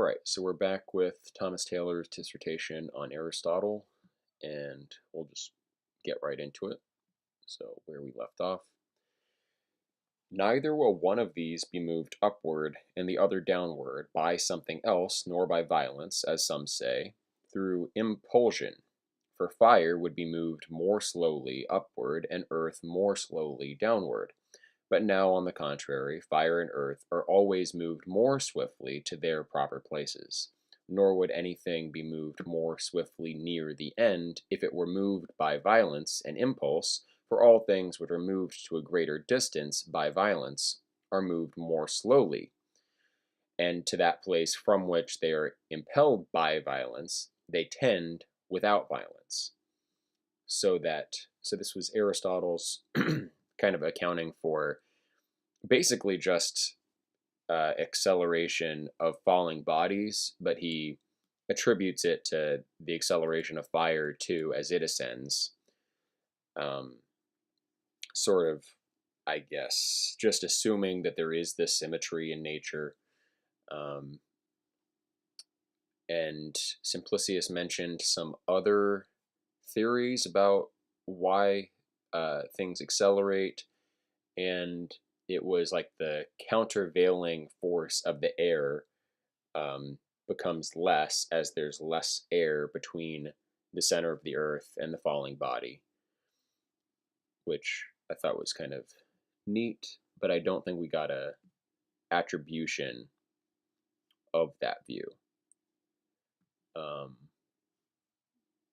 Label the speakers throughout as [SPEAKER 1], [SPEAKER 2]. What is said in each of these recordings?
[SPEAKER 1] Alright, so we're back with Thomas Taylor's dissertation on Aristotle, and we'll just get right into it. So, where we left off. Neither will one of these be moved upward and the other downward by something else, nor by violence, as some say, through impulsion. For fire would be moved more slowly upward and earth more slowly downward. But now, on the contrary, fire and earth are always moved more swiftly to their proper places. Nor would anything be moved more swiftly near the end if it were moved by violence and impulse, for all things which are moved to a greater distance by violence are moved more slowly, and to that place from which they are impelled by violence, they tend without violence. So this was Aristotle's kind of accounting for basically just acceleration of falling bodies, but he attributes it to the acceleration of fire too as it ascends. Sort of, I guess, just assuming that there is this symmetry in nature. And Simplicius mentioned some other theories about why things accelerate, and it was like the countervailing force of the air becomes less as there's less air between the center of the earth and the falling body, which I thought was kind of neat, but I don't think we got a attribution of that view.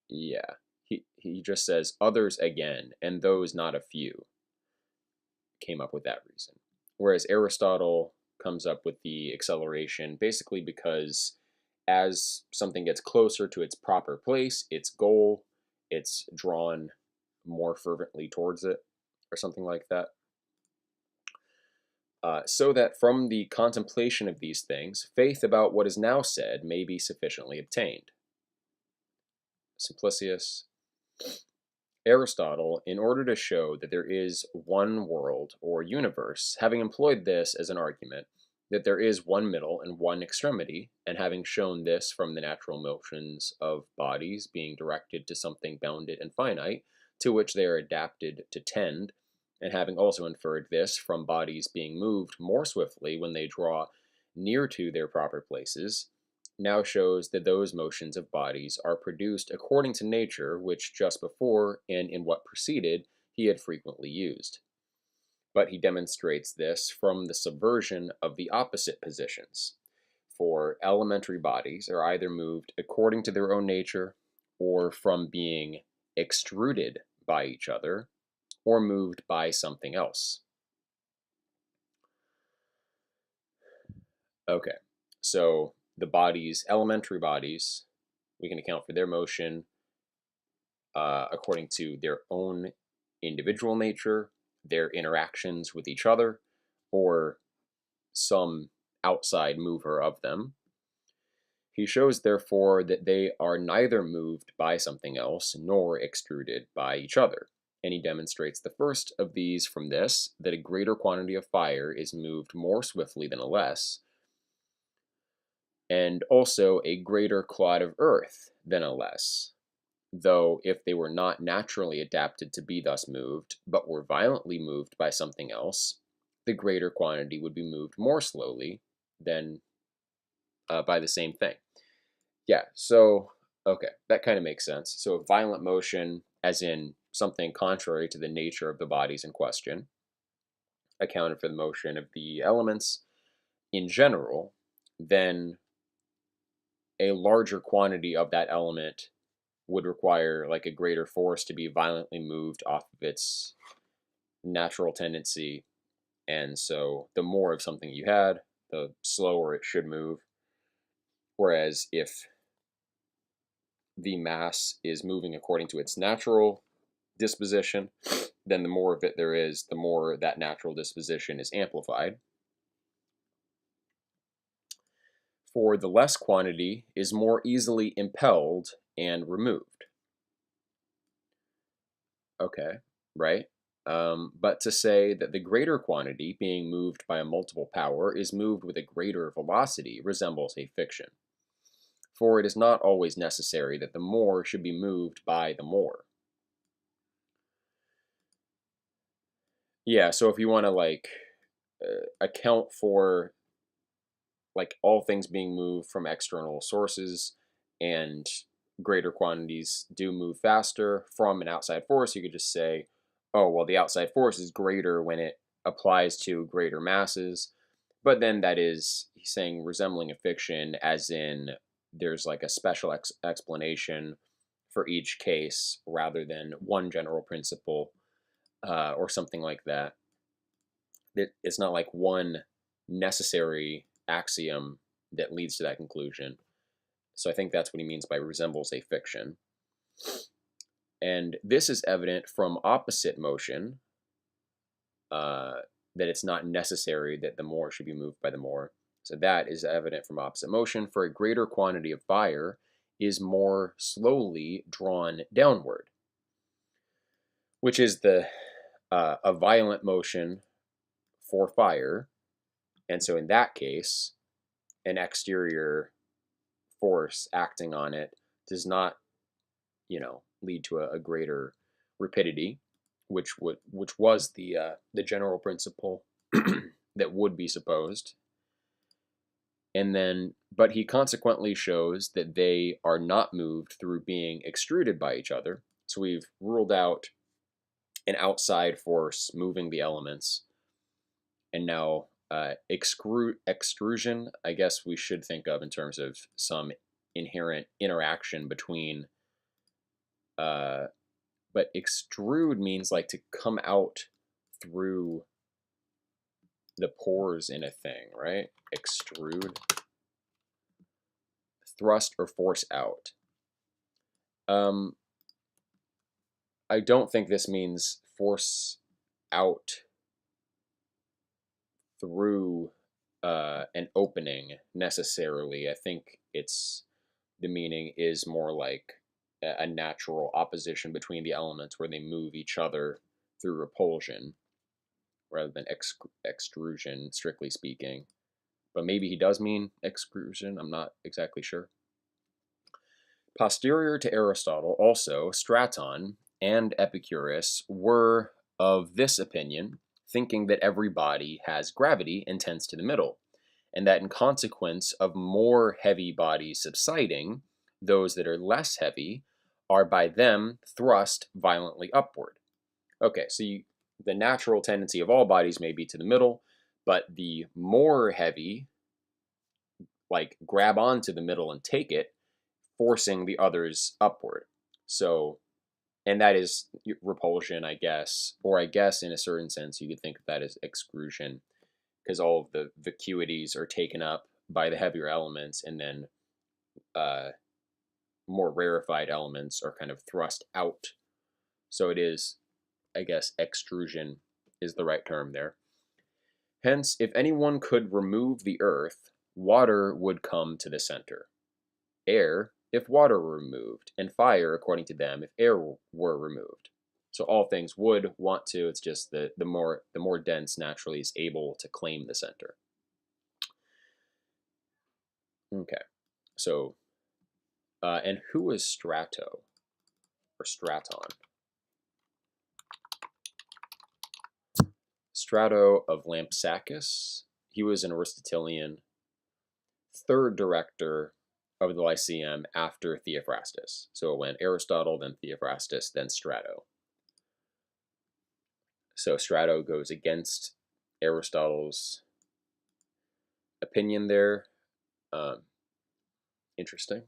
[SPEAKER 1] Yeah, he just says others again, and those not a few came up with that reason. Whereas Aristotle comes up with the acceleration basically because as something gets closer to its proper place, its goal, it's drawn more fervently towards it, or something like that. So that from the contemplation of these things, faith about what is now said may be sufficiently obtained. Simplicius. Aristotle, in order to show that there is one world or universe, having employed this as an argument, that there is one middle and one extremity, and having shown this from the natural motions of bodies being directed to something bounded and finite, to which they are adapted to tend, and having also inferred this from bodies being moved more swiftly when they draw near to their proper places, now shows that those motions of bodies are produced according to nature, which just before and in what preceded he had frequently used. But he demonstrates this from the subversion of the opposite positions. For elementary bodies are either moved according to their own nature, or from being extruded by each other, or moved by something else. Okay, so the bodies, elementary bodies, we can account for their motion according to their own individual nature, their interactions with each other, or some outside mover of them. He shows, therefore, that they are neither moved by something else nor extruded by each other. And he demonstrates the first of these from this, that a greater quantity of fire is moved more swiftly than a less, and also a greater clod of earth than a less, though if they were not naturally adapted to be thus moved, but were violently moved by something else, the greater quantity would be moved more slowly than by the same thing. Yeah, so, okay, that kind of makes sense. So a violent motion, as in something contrary to the nature of the bodies in question, accounted for the motion of the elements in general, then a larger quantity of that element would require like a greater force to be violently moved off of its natural tendency. And so the more of something you had, the slower it should move. Whereas if the mass is moving according to its natural disposition, then the more of it there is, the more that natural disposition is amplified. For the less quantity is more easily impelled and removed. Okay, right? but to say that the greater quantity being moved by a multiple power is moved with a greater velocity resembles a fiction. For it is not always necessary that the more should be moved by the more. Yeah, so if you want to account for like all things being moved from external sources and greater quantities do move faster from an outside force, you could just say, oh, well, the outside force is greater when it applies to greater masses. But then that is, he's saying, resembling a fiction, as in there's like a special explanation for each case rather than one general principle or something like that. It's not like one necessary axiom that leads to that conclusion. So I think that's what he means by resembles a fiction. And this is evident from opposite motion, that it's not necessary that the more should be moved by the more. So that is evident from opposite motion, for a greater quantity of fire is more slowly drawn downward, which is a violent motion for fire. And so in that case, an exterior force acting on it does not, lead to a greater rapidity, which was the general principle that would be supposed. And then, but he consequently shows that they are not moved through being extruded by each other. So we've ruled out an outside force moving the elements, and now extrusion, I guess we should think of in terms of some inherent interaction between. But extrude means like to come out through the pores in a thing, right? Extrude, thrust or force out. I don't think this means force out through an opening necessarily. I think the meaning is more like a natural opposition between the elements where they move each other through repulsion rather than extrusion, strictly speaking. But maybe he does mean exclusion. I'm not exactly sure. Posterior to Aristotle, also, Straton and Epicurus were of this opinion, thinking that every body has gravity and tends to the middle, and that in consequence of more heavy bodies subsiding, those that are less heavy are by them thrust violently upward. Okay, so the natural tendency of all bodies may be to the middle, but the more heavy, like grab onto the middle and take it, forcing the others upward. So, and that is repulsion, I guess, or I guess in a certain sense you could think of that as exclusion, because all of the vacuities are taken up by the heavier elements, and then more rarefied elements are kind of thrust out. So it is, I guess, extrusion is the right term there. Hence, if anyone could remove the earth, water would come to the center. Air, if water were removed, and fire, according to them, if air were removed. So all things would want to. It's just that the more dense naturally is able to claim the center. Okay, so and who is Strato or Straton? Strato of Lampsacus. He was an Aristotelian, third director of the Lyceum after Theophrastus. So it went Aristotle, then Theophrastus, then Strato. So Strato goes against Aristotle's opinion there. Interesting.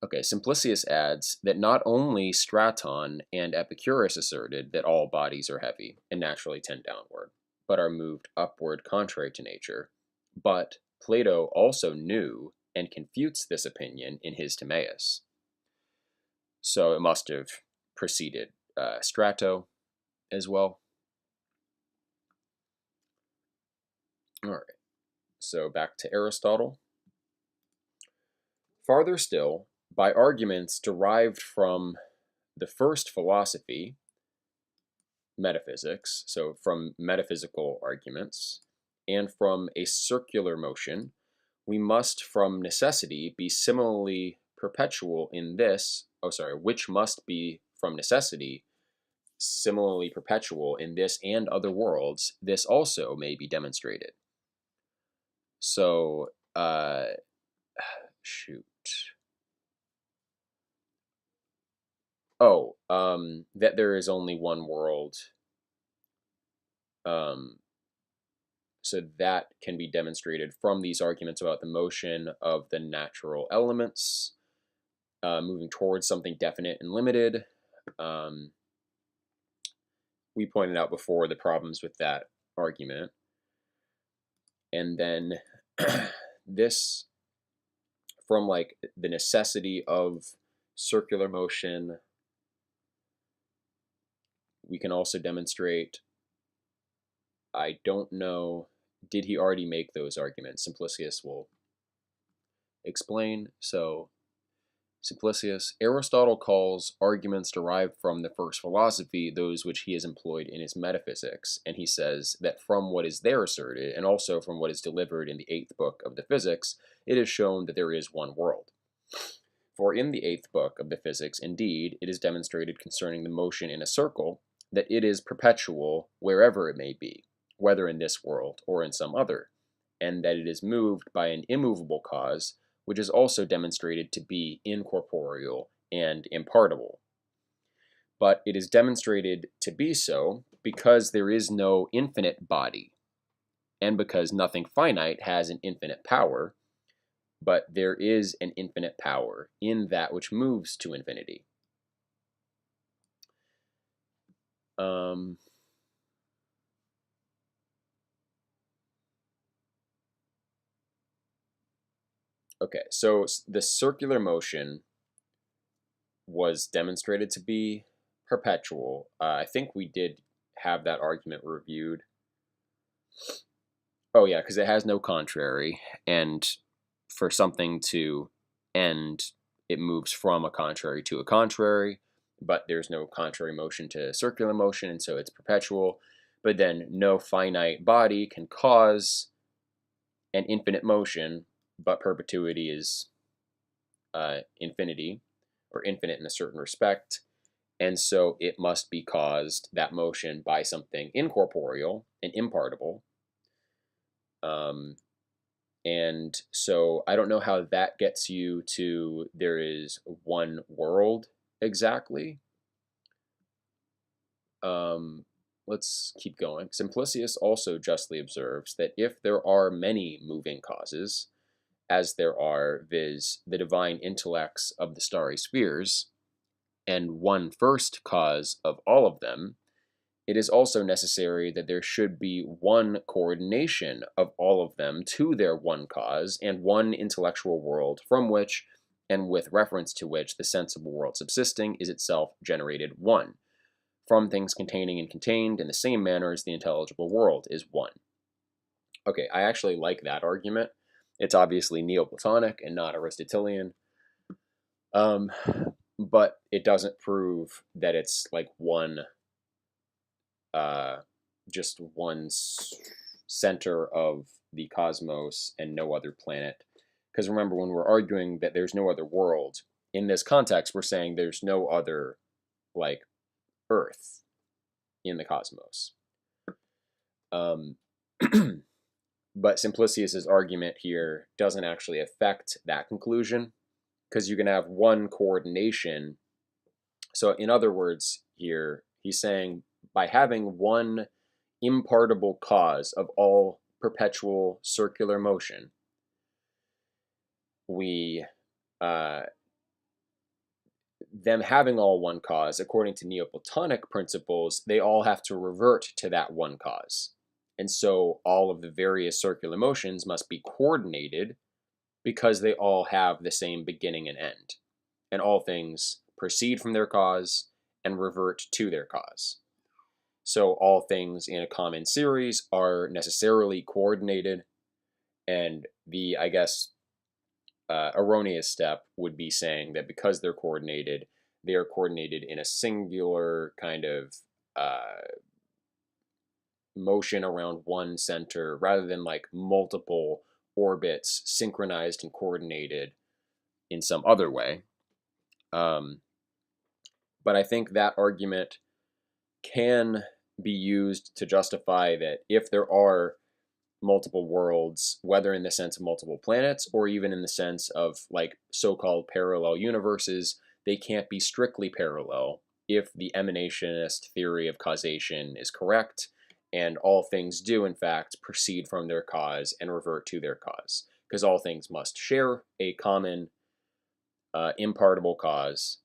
[SPEAKER 1] Okay, Simplicius adds that not only Straton and Epicurus asserted that all bodies are heavy and naturally tend downward, but are moved upward contrary to nature, but Plato also knew and confutes this opinion in his Timaeus. So it must have preceded Strato as well. All right, so back to Aristotle. Farther still, by arguments derived from the first philosophy, metaphysics, so from metaphysical arguments, and from a circular motion, we must from necessity be similarly perpetual in this, which must be from necessity similarly perpetual in this and other worlds, this also may be demonstrated. So, shoot. Oh, that there is only one world. So that can be demonstrated from these arguments about the motion of the natural elements, moving towards something definite and limited. We pointed out before the problems with that argument. And then this, from like the necessity of circular motion, we can also demonstrate, I don't know, did he already make those arguments? Simplicius will explain. So Simplicius, Aristotle calls arguments derived from the first philosophy those which he has employed in his metaphysics, and he says that from what is there asserted, and also from what is delivered in the 8th book of the Physics, it is shown that there is one world. For in the 8th book of the Physics, indeed, it is demonstrated concerning the motion in a circle that it is perpetual wherever it may be, whether in this world or in some other, and that it is moved by an immovable cause, which is also demonstrated to be incorporeal and impartible. But it is demonstrated to be so because there is no infinite body, and because nothing finite has an infinite power, but there is an infinite power in that which moves to infinity. Okay, so the circular motion was demonstrated to be perpetual. I think we did have that argument reviewed. Oh yeah, because it has no contrary, and for something to end, it moves from a contrary to a contrary, but there's no contrary motion to circular motion, and so it's perpetual. But then no finite body can cause an infinite motion, but perpetuity is infinity, or infinite in a certain respect. And so it must be caused, that motion, by something incorporeal and impartible. And so I don't know how that gets you to there is one world exactly. Let's keep going. Simplicius also justly observes that if there are many moving causes, as there are, viz., the divine intellects of the starry spheres, and one first cause of all of them, it is also necessary that there should be one coordination of all of them to their one cause, and one intellectual world from which, and with reference to which, the sensible world subsisting is itself generated one, from things containing and contained in the same manner as the intelligible world is one. Okay, I actually like that argument. It's obviously Neoplatonic and not Aristotelian. But it doesn't prove that it's like one, just one center of the cosmos and no other planet. Because remember, when we're arguing that there's no other world, in this context, we're saying there's no other, like, Earth in the cosmos. But Simplicius's argument here doesn't actually affect that conclusion, because you can have one coordination. So in other words here, he's saying by having one impartible cause of all perpetual circular motion, we, them having all one cause, according to Neoplatonic principles, they all have to revert to that one cause. And so all of the various circular motions must be coordinated because they all have the same beginning and end. And all things proceed from their cause and revert to their cause. So all things in a common series are necessarily coordinated, and the, I guess, erroneous step would be saying that because they're coordinated, they are coordinated in a singular kind of motion around one center rather than like multiple orbits synchronized and coordinated in some other way. But I think that argument can be used to justify that if there are multiple worlds, whether in the sense of multiple planets or even in the sense of like so-called parallel universes, they can't be strictly parallel if the emanationist theory of causation is correct and all things do in fact proceed from their cause and revert to their cause, because all things must share a common impartible cause.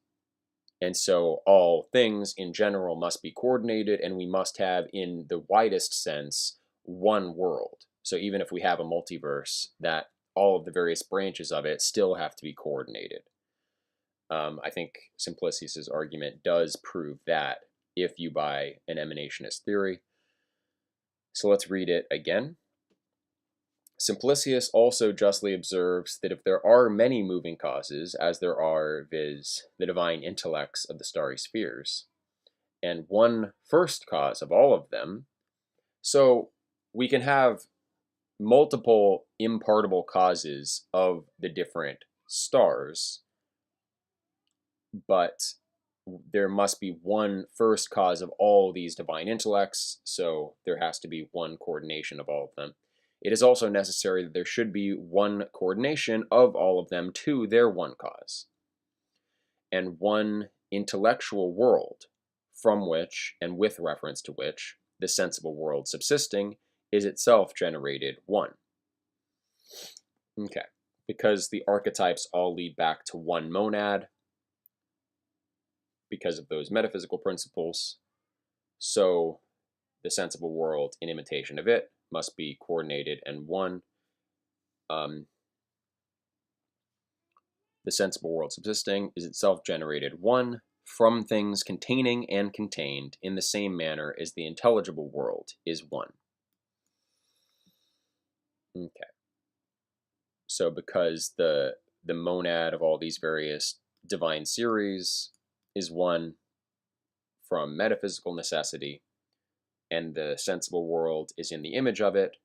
[SPEAKER 1] And so all things in general must be coordinated, and we must have, in the widest sense, one world. So even if we have a multiverse, that all of the various branches of it still have to be coordinated. I think Simplicius's argument does prove that if you buy an emanationist theory. So let's read it again. Simplicius also justly observes that if there are many moving causes, as there are, viz., the divine intellects of the starry spheres, and one first cause of all of them, so we can have multiple impartible causes of the different stars, but there must be one first cause of all these divine intellects, so there has to be one coordination of all of them. It is also necessary that there should be one coordination of all of them to their one cause, and one intellectual world from which, and with reference to which, the sensible world subsisting is itself generated one. Okay, because the archetypes all lead back to one monad, because of those metaphysical principles, so the sensible world, in imitation of it, must be coordinated and one. The sensible world subsisting is itself generated one from things containing and contained in the same manner as the intelligible world is one. Okay. So because the monad of all these various divine series is one from metaphysical necessity, and the sensible world is in the image of it,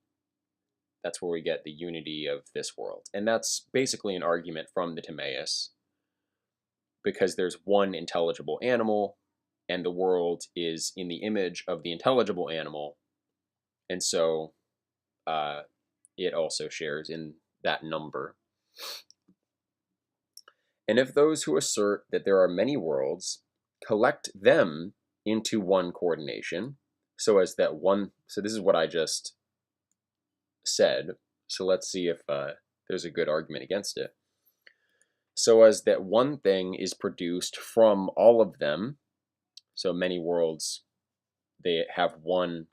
[SPEAKER 1] that's where we get the unity of this world. And that's basically an argument from the Timaeus, because there's one intelligible animal, and the world is in the image of the intelligible animal, and so it also shares in that number. And if those who assert that there are many worlds collect them into one coordination, so as that one, so this is what I just said, so let's see if there's a good argument against it. So as that one thing is produced from all of them, so many worlds, they have one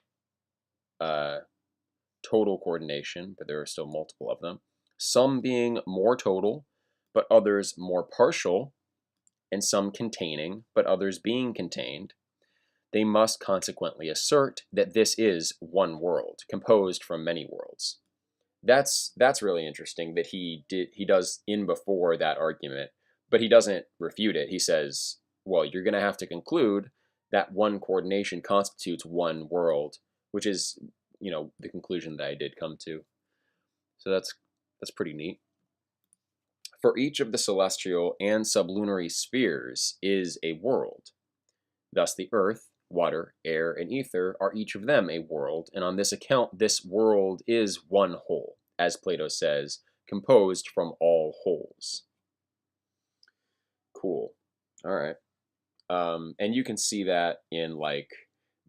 [SPEAKER 1] total coordination, but there are still multiple of them, some being more total, but others more partial, and some containing, but others being contained, they must consequently assert that this is one world, composed from many worlds. That's really interesting that he does in before that argument, but he doesn't refute it. He says, well, you're going to have to conclude that one coordination constitutes one world, which is, the conclusion that I did come to. So that's pretty neat. For each of the celestial and sublunary spheres is a world. Thus the earth, water, air, and ether are each of them a world, and on this account this world is one whole, as Plato says, composed from all wholes. Cool. All right. And you can see that in like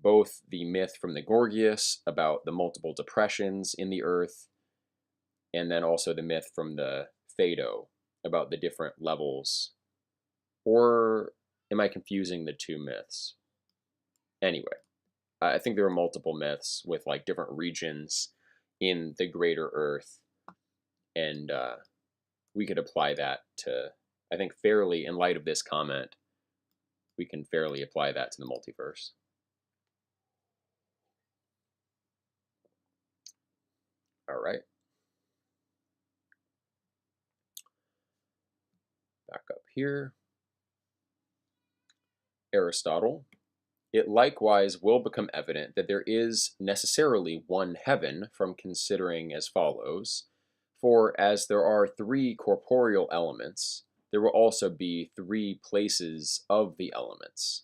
[SPEAKER 1] both the myth from the Gorgias about the multiple depressions in the earth, and then also the myth from the Phaedo about the different levels. Or am I confusing the two myths? Anyway, I think there are multiple myths with like different regions in the greater earth, and we could apply that to, I think fairly, in light of this comment, we can fairly apply that to the multiverse. All right. Back up here. Aristotle, it likewise will become evident that there is necessarily one heaven from considering as follows. For as there are three corporeal elements, there will also be three places of the elements.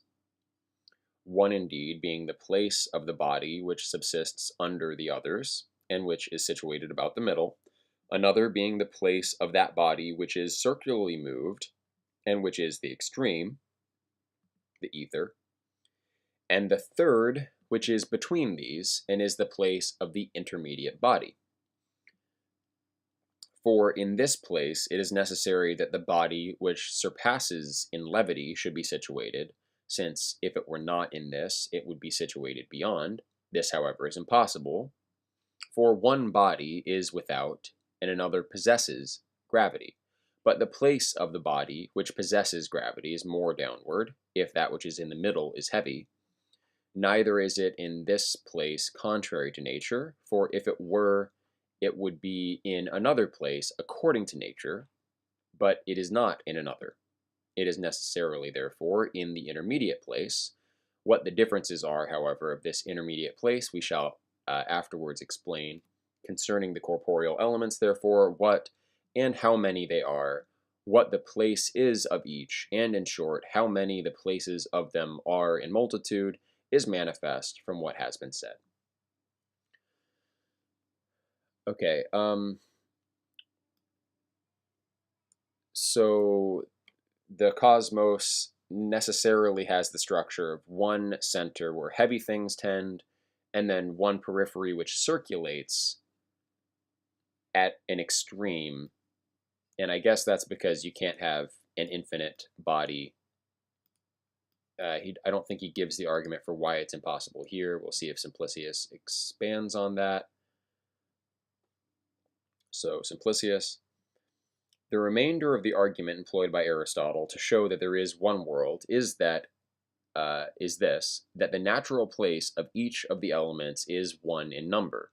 [SPEAKER 1] One indeed being the place of the body which subsists under the others, and which is situated about the middle. Another being the place of that body which is circularly moved, and which is the extreme, the ether. And the third, which is between these, and is the place of the intermediate body. For in this place it is necessary that the body which surpasses in levity should be situated, since if it were not in this, it would be situated beyond. This, however, is impossible, for one body is without, and another possesses gravity. But the place of the body which possesses gravity is more downward, if that which is in the middle is heavy. Neither is it in this place contrary to nature, for if it were, it would be in another place according to nature, but it is not in another. It is necessarily, therefore, in the intermediate place. What the differences are, however, of this intermediate place we shall afterwards explain. Concerning the corporeal elements, therefore, what and how many they are, what the place is of each, and in short, how many the places of them are in multitude, is manifest from what has been said. Okay, so the cosmos necessarily has the structure of one center where heavy things tend, and then one periphery which circulates at an extreme. And I guess that's because you can't have an infinite body. I don't think he gives the argument for why it's impossible here. We'll see if Simplicius expands on that. So Simplicius. The remainder of the argument employed by Aristotle to show that there is one world is this, that the natural place of each of the elements is one in number.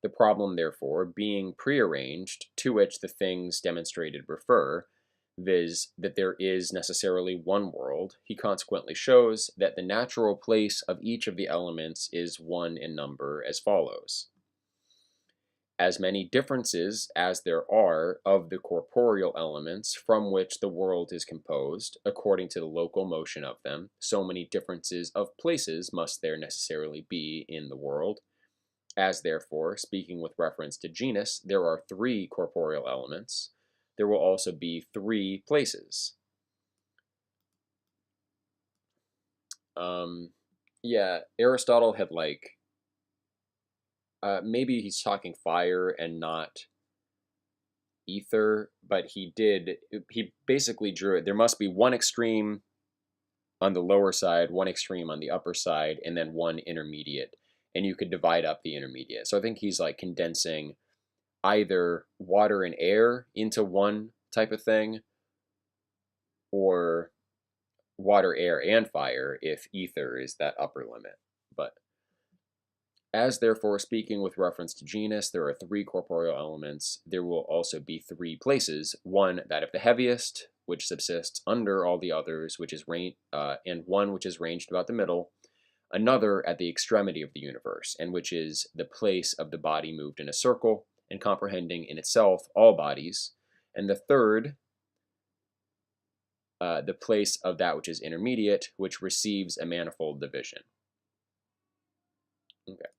[SPEAKER 1] The problem, therefore, being prearranged, to which the things demonstrated refer, viz., that there is necessarily one world, he consequently shows that the natural place of each of the elements is one in number as follows. As many differences as there are of the corporeal elements from which the world is composed, according to the local motion of them, so many differences of places must there necessarily be in the world. As therefore, speaking with reference to genus, there are three corporeal elements, there will also be three places. Yeah, Aristotle had maybe he's talking fire and not ether, but he basically drew it. There must be one extreme on the lower side, one extreme on the upper side, and then one intermediate. And you could divide up the intermediate. So I think he's like condensing either water and air into one type of thing, or water, air, and fire if ether is that upper limit. But as therefore, speaking with reference to genus, there are three corporeal elements. There will also be three places. One, that of the heaviest, which subsists under all the others, which is and one which is ranged about the middle. Another at the extremity of the universe, and which is the place of the body moved in a circle, and comprehending in itself all bodies. And the third, the place of that which is intermediate, which receives a manifold division. Okay.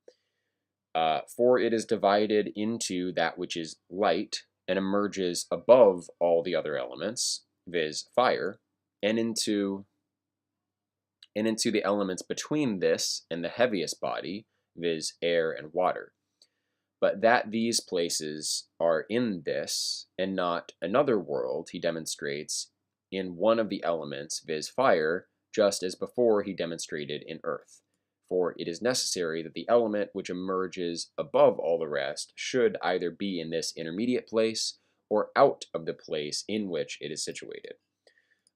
[SPEAKER 1] For it is divided into that which is light, and emerges above all the other elements, viz. Fire, and into the elements between this and the heaviest body, viz. Air and water. But that these places are in this, and not another world, he demonstrates in one of the elements, viz. Fire, just as before he demonstrated in earth. For it is necessary that the element which emerges above all the rest should either be in this intermediate place, or out of the place in which it is situated.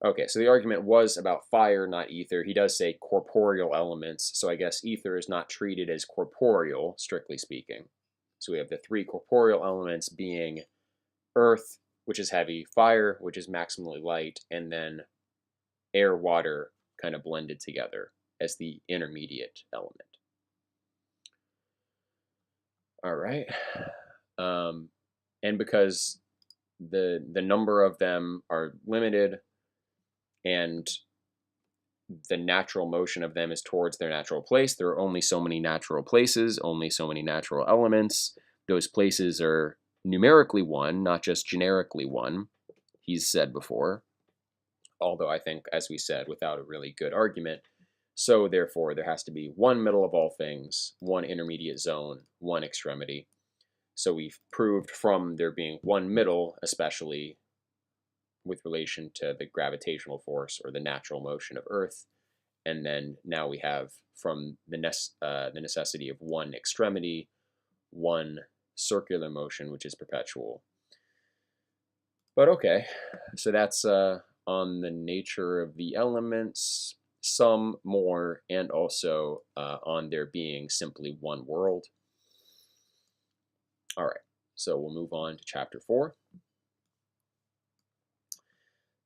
[SPEAKER 1] Okay, so the argument was about fire, not ether. He does say corporeal elements, so I guess ether is not treated as corporeal, strictly speaking. So we have the three corporeal elements being earth, which is heavy, fire, which is maximally light, and then air, water, kind of blended together as the intermediate element. All right. And because the number of them are limited and the natural motion of them is towards their natural place, there are only so many natural places, only so many natural elements. Those places are numerically one, not just generically one, he's said before. Although I think, as we said, without a really good argument. So therefore, there has to be one middle of all things, one intermediate zone, one extremity. So we've proved from there being one middle, especially with relation to the gravitational force or the natural motion of Earth. And then now we have from the necessity of one extremity, one circular motion, which is perpetual. But okay, so that's on the nature of the elements, some more, and also on there being simply one world. All right, so we'll move on to chapter 4.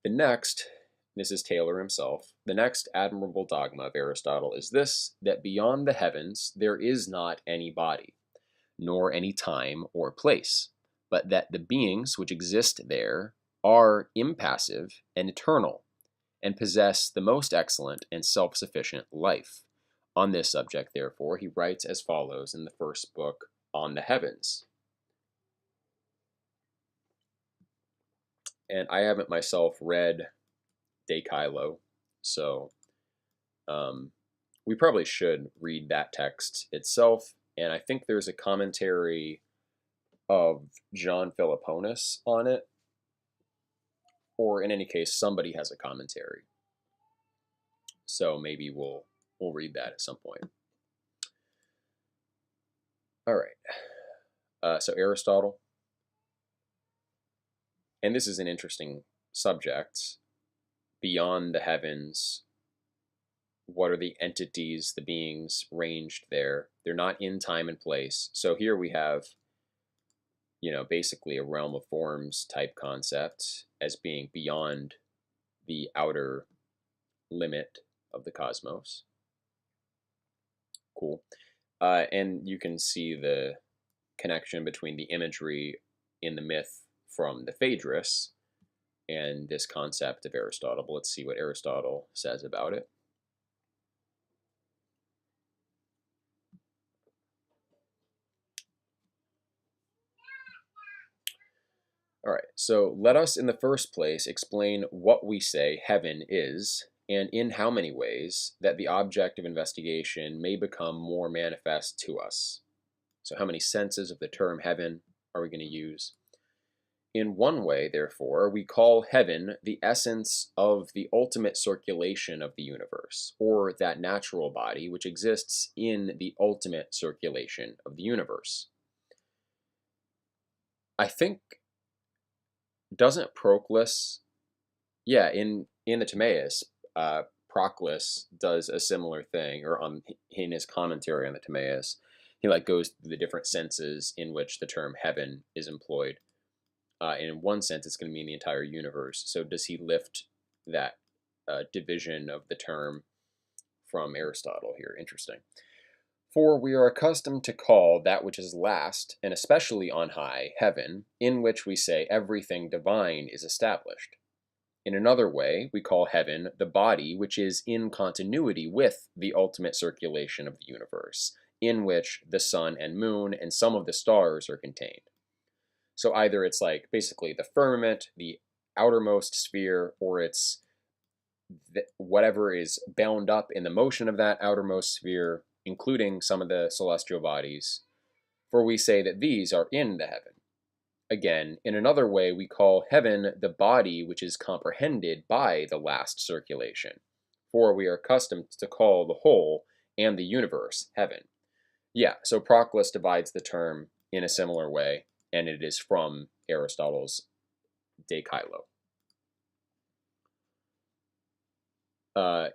[SPEAKER 1] The next, this is Taylor himself, the next admirable dogma of Aristotle is this, that beyond the heavens there is not any body, nor any time or place, but that the beings which exist there are impassive and eternal, and possess the most excellent and self-sufficient life. On this subject, therefore, he writes as follows in the first book, On the Heavens. And I haven't myself read De Kylo, so we probably should read that text itself. And I think there's a commentary of John Philoponus on it, or in any case, somebody has a commentary. So maybe we'll read that at some point. All right. So Aristotle, and this is an interesting subject. Beyond the heavens, what are the entities, the beings ranged there? They're not in time and place. So here we have, basically a realm of forms type concept as being beyond the outer limit of the cosmos. Cool. And you can see the connection between the imagery in the myth from the Phaedrus and this concept of Aristotle. But let's see what Aristotle says about it. All right, so let us in the first place explain what we say heaven is, and in how many ways that the object of investigation may become more manifest to us. So how many senses of the term heaven are we going to use? In one way, therefore, we call heaven the essence of the ultimate circulation of the universe, or that natural body which exists in the ultimate circulation of the universe. I think, doesn't Proclus, in the Timaeus, Proclus does a similar thing, or in his commentary on the Timaeus, he goes through the different senses in which the term heaven is employed. And in one sense, it's going to mean the entire universe. So does he lift that division of the term from Aristotle here? Interesting. For we are accustomed to call that which is last, and especially on high, heaven, in which we say everything divine is established. In another way, we call heaven the body which is in continuity with the ultimate circulation of the universe, in which the sun and moon and some of the stars are contained. So either it's basically the firmament, the outermost sphere, or it's whatever is bound up in the motion of that outermost sphere, including some of the celestial bodies, for we say that these are in the heaven. Again, in another way, we call heaven the body which is comprehended by the last circulation, for we are accustomed to call the whole and the universe heaven. Yeah, so Proclus divides the term in a similar way, and it is from Aristotle's De Kylo.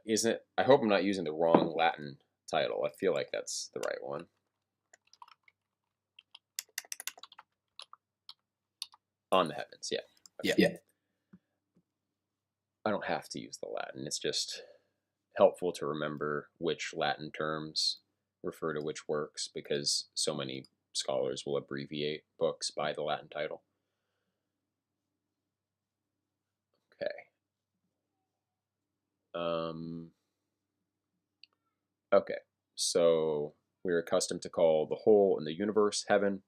[SPEAKER 1] Isn't it? I hope I'm not using the wrong Latin title. I feel like that's the right one. On the heavens, yeah. Okay.
[SPEAKER 2] Yeah.
[SPEAKER 1] I don't have to use the Latin. It's just helpful to remember which Latin terms refer to which works, because so many scholars will abbreviate books by the Latin title. Okay. Okay, so we're accustomed to call the whole in the universe heaven.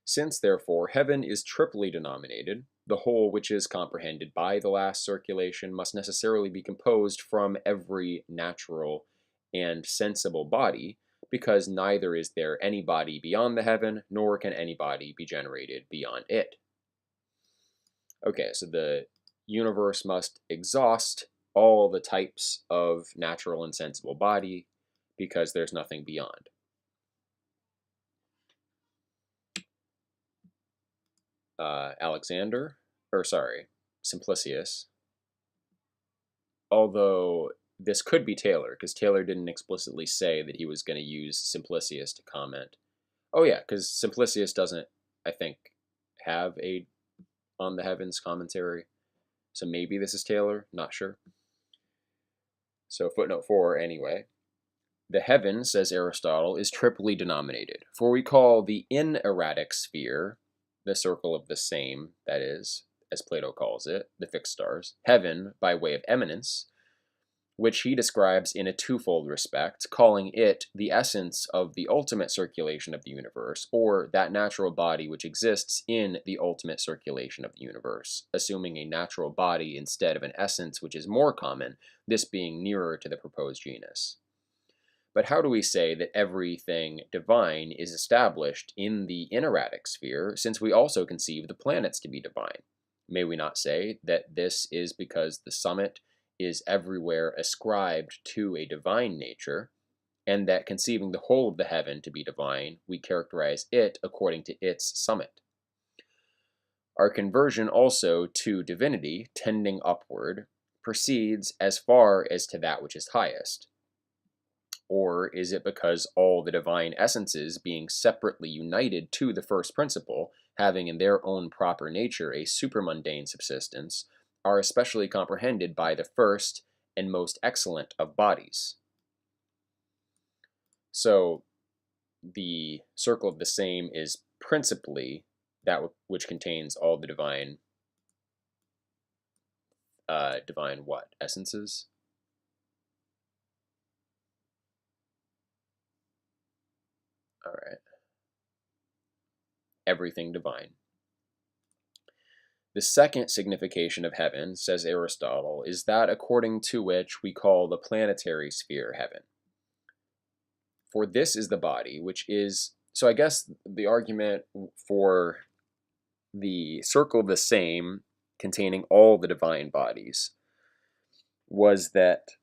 [SPEAKER 1] Since, therefore, heaven is triply denominated, the whole which is comprehended by the last circulation must necessarily be composed from every natural and sensible body, because neither is there any body beyond the heaven, nor can any body be generated beyond it. Okay, so the universe must exhaust all the types of natural and sensible body, because there's nothing beyond. Simplicius, although this could be Taylor, because Taylor didn't explicitly say that he was going to use Simplicius to comment. Oh yeah, because Simplicius doesn't, I think, have a On the Heavens commentary, so maybe this is Taylor, not sure. So footnote 4, anyway. The heaven, says Aristotle, is triply denominated, for we call the inerratic sphere, the circle of the same, that is, as Plato calls it, the fixed stars, heaven by way of eminence, which he describes in a twofold respect, calling it the essence of the ultimate circulation of the universe, or that natural body which exists in the ultimate circulation of the universe, assuming a natural body instead of an essence which is more common, this being nearer to the proposed genus. But how do we say that everything divine is established in the inerratic sphere, since we also conceive the planets to be divine? May we not say that this is because the summit is everywhere ascribed to a divine nature, and that conceiving the whole of the heaven to be divine, we characterize it according to its summit? Our conversion also to divinity, tending upward, proceeds as far as to that which is highest. Or is it because all the divine essences, being separately united to the first principle, having in their own proper nature a supermundane subsistence, are especially comprehended by the first and most excellent of bodies? So the circle of the same is principally that which contains all the divine what? Essences? All right. Everything divine. The second signification of heaven, says Aristotle, is that according to which we call the planetary sphere heaven. For this is the body, which is... So I guess the argument for the circle of the same, containing all the divine bodies, was that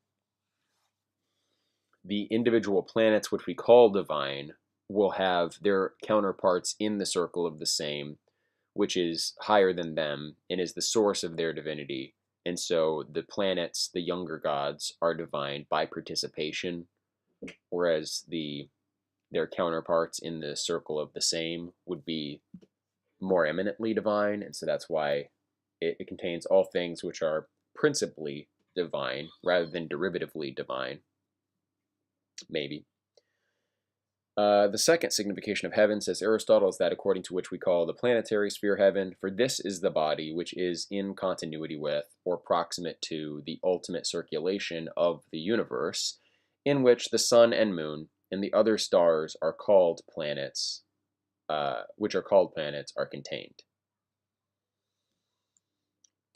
[SPEAKER 1] the individual planets which we call divine will have their counterparts in the circle of the same, which is higher than them and is the source of their divinity. And so the planets, the younger gods, are divine by participation, whereas their counterparts in the circle of the same would be more eminently divine. And so that's why it contains all things which are principally divine rather than derivatively divine. Maybe. The second signification of heaven, says Aristotle, is that according to which we call the planetary sphere heaven, for this is the body which is in continuity with, or proximate to, the ultimate circulation of the universe, in which the sun and moon and the other stars are called planets, are contained.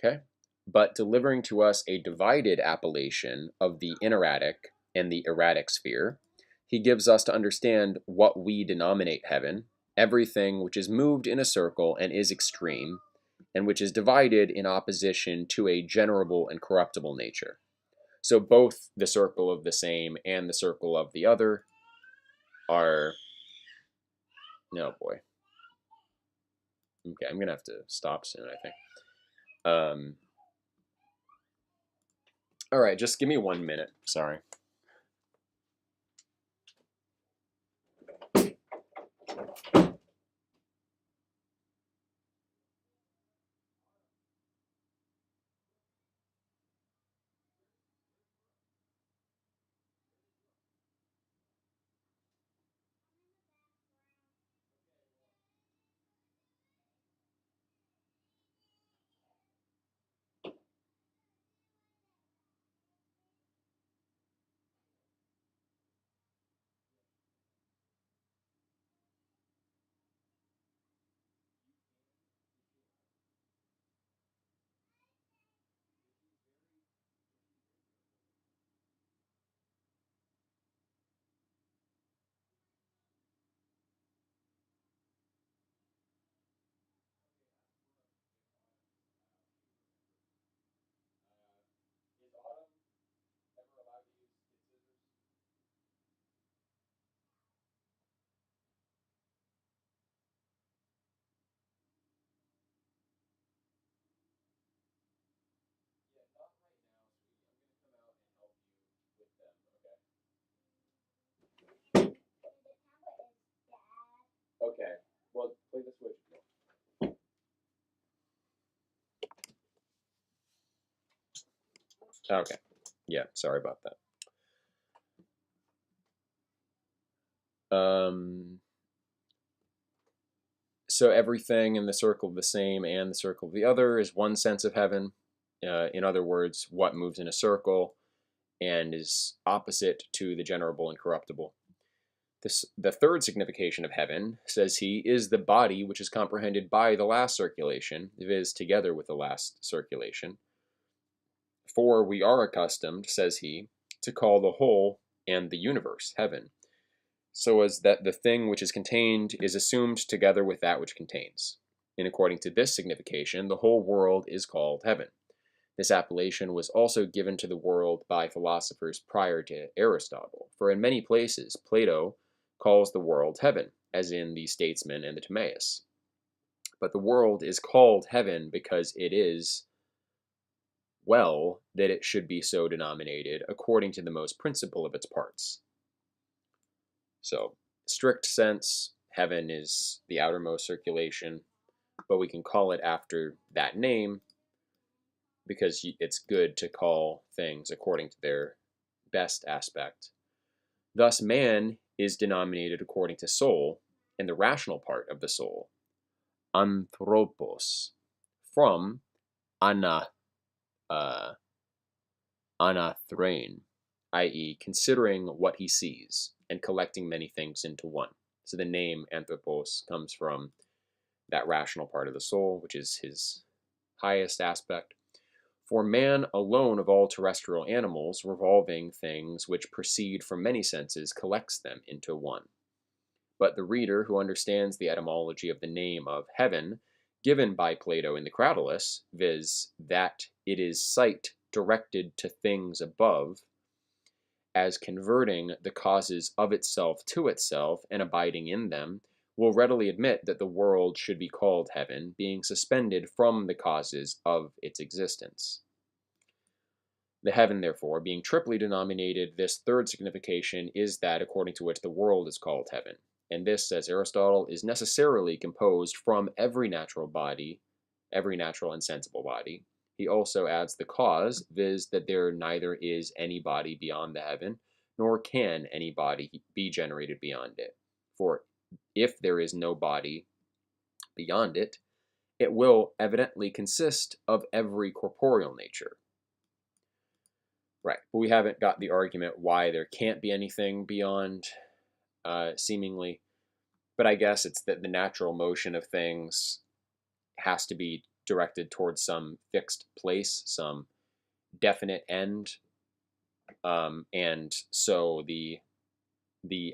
[SPEAKER 1] Okay? But delivering to us a divided appellation of the inerratic and the erratic sphere, he gives us to understand what we denominate heaven, everything which is moved in a circle and is extreme, and which is divided in opposition to a generable and corruptible nature. So both the circle of the same and the circle of the other are... Oh boy. Okay, I'm going to have to stop soon, I think. All right, just give me 1 minute. Sorry. Okay, well, play the switch. Okay, yeah, sorry about that. So everything in the circle of the same and the circle of the other is one sense of heaven. In other words, what moves in a circle and is opposite to the generable and corruptible. The third signification of heaven, says he, is the body which is comprehended by the last circulation, viz., together with the last circulation. For we are accustomed, says he, to call the whole and the universe heaven, so as that the thing which is contained is assumed together with that which contains. And according to this signification, the whole world is called heaven. This appellation was also given to the world by philosophers prior to Aristotle, for in many places Plato calls the world heaven, as in the Statesman and the Timaeus. But the world is called heaven because it is well that it should be so denominated according to the most principal of its parts. So, strict sense, heaven is the outermost circulation, but we can call it after that name because it's good to call things according to their best aspect. Thus, man is denominated according to soul, and the rational part of the soul, anthropos, from uh, anathrain, i.e., considering what he sees and collecting many things into one. So the name anthropos comes from that rational part of the soul, which is his highest aspect. For man alone of all terrestrial animals, revolving things which proceed from many senses, collects them into one. But the reader who understands the etymology of the name of heaven, given by Plato in the Cratylus, viz., that it is sight directed to things above, as converting the causes of itself to itself and abiding in them, will readily admit that the world should be called heaven, being suspended from the causes of its existence. The heaven, therefore, being triply denominated, this third signification is that according to which the world is called heaven. And this, says Aristotle, is necessarily composed from every natural body, every natural and sensible body. He also adds the cause, viz., that there neither is any body beyond the heaven, nor can any body be generated beyond it. For if there is no body beyond it, it will evidently consist of every corporeal nature. Right, but we haven't got the argument why there can't be anything beyond seemingly. But I guess it's that the natural motion of things has to be directed towards some fixed place, some definite end, and so the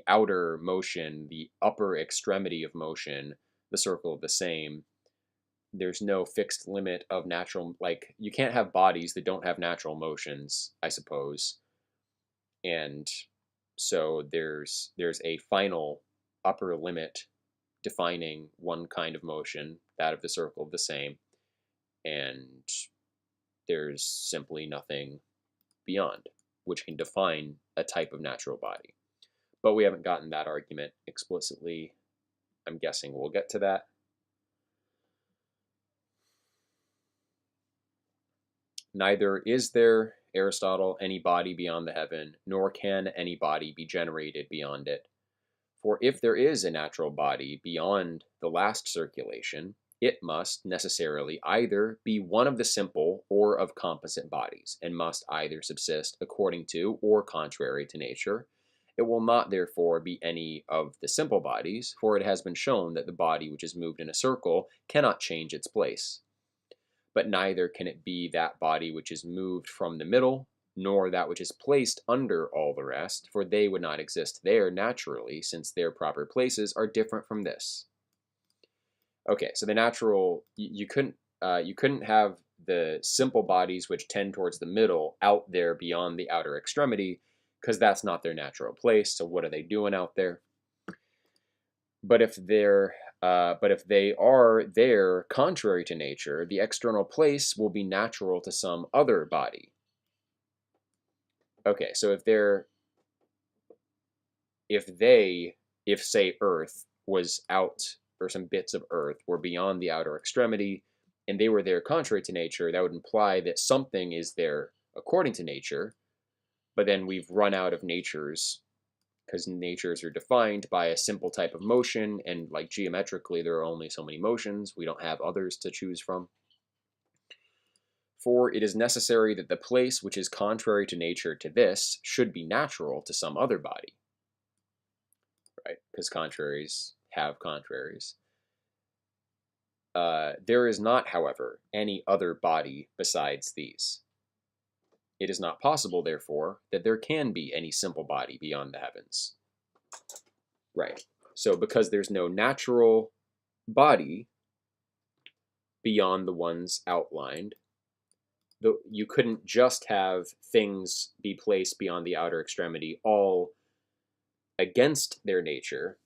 [SPEAKER 1] outer motion, the upper extremity of motion, the circle of the same. There's no fixed limit of natural, like you can't have bodies that don't have natural motions, I suppose. And so there's a final upper limit defining one kind of motion, that of the circle of the same, and there's simply nothing beyond, which can define a type of natural body. But we haven't gotten that argument explicitly. I'm guessing we'll get to that. Neither is there, Aristotle, any body beyond the heaven, nor can any body be generated beyond it. For if there is a natural body beyond the last circulation, it must necessarily either be one of the simple or of composite bodies, and must either subsist according to or contrary to nature. It will not therefore be any of the simple bodies, for it has been shown that the body which is moved in a circle cannot change its place. But neither can it be that body which is moved from the middle, nor that which is placed under all the rest, for they would not exist there naturally, since their proper places are different from this. Okay, so the natural, you couldn't have the simple bodies which tend towards the middle out there beyond the outer extremity, because that's not their natural place. So what are they doing out there? But if they are there contrary to nature, the external place will be natural to some other body. Okay, so if say Earth was out, or some bits of Earth were beyond the outer extremity, and they were there contrary to nature, that would imply that something is there according to nature, but then we've run out of natures, because natures are defined by a simple type of motion, and like geometrically there are only so many motions, we don't have others to choose from. For it is necessary that the place which is contrary to nature to this should be natural to some other body, right? Because contraries have contraries. There is not, however, any other body besides these. It is not possible, therefore, that there can be any simple body beyond the heavens. Right. So because there's no natural body beyond the ones outlined, you couldn't just have things be placed beyond the outer extremity all against their nature,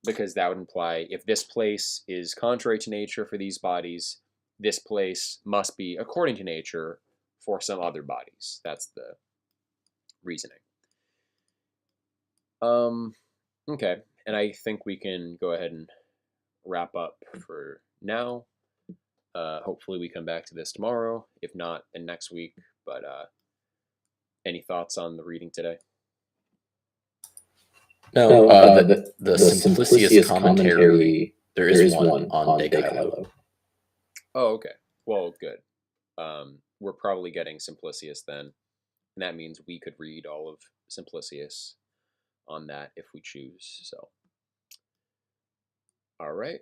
[SPEAKER 1] because that would imply if this place is contrary to nature for these bodies, this place must be according to nature for some other bodies. That's the reasoning. Okay, and I think we can go ahead and wrap up for now. Hopefully we come back to this tomorrow, if not, then next week. But any thoughts on the reading today?
[SPEAKER 2] No, the Simplicius commentary, there is one on De Caelo.
[SPEAKER 1] Oh, okay. Well, good. We're probably getting Simplicius then, and that means we could read all of Simplicius on that if we choose. So, all right.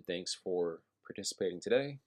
[SPEAKER 1] Thanks for participating today.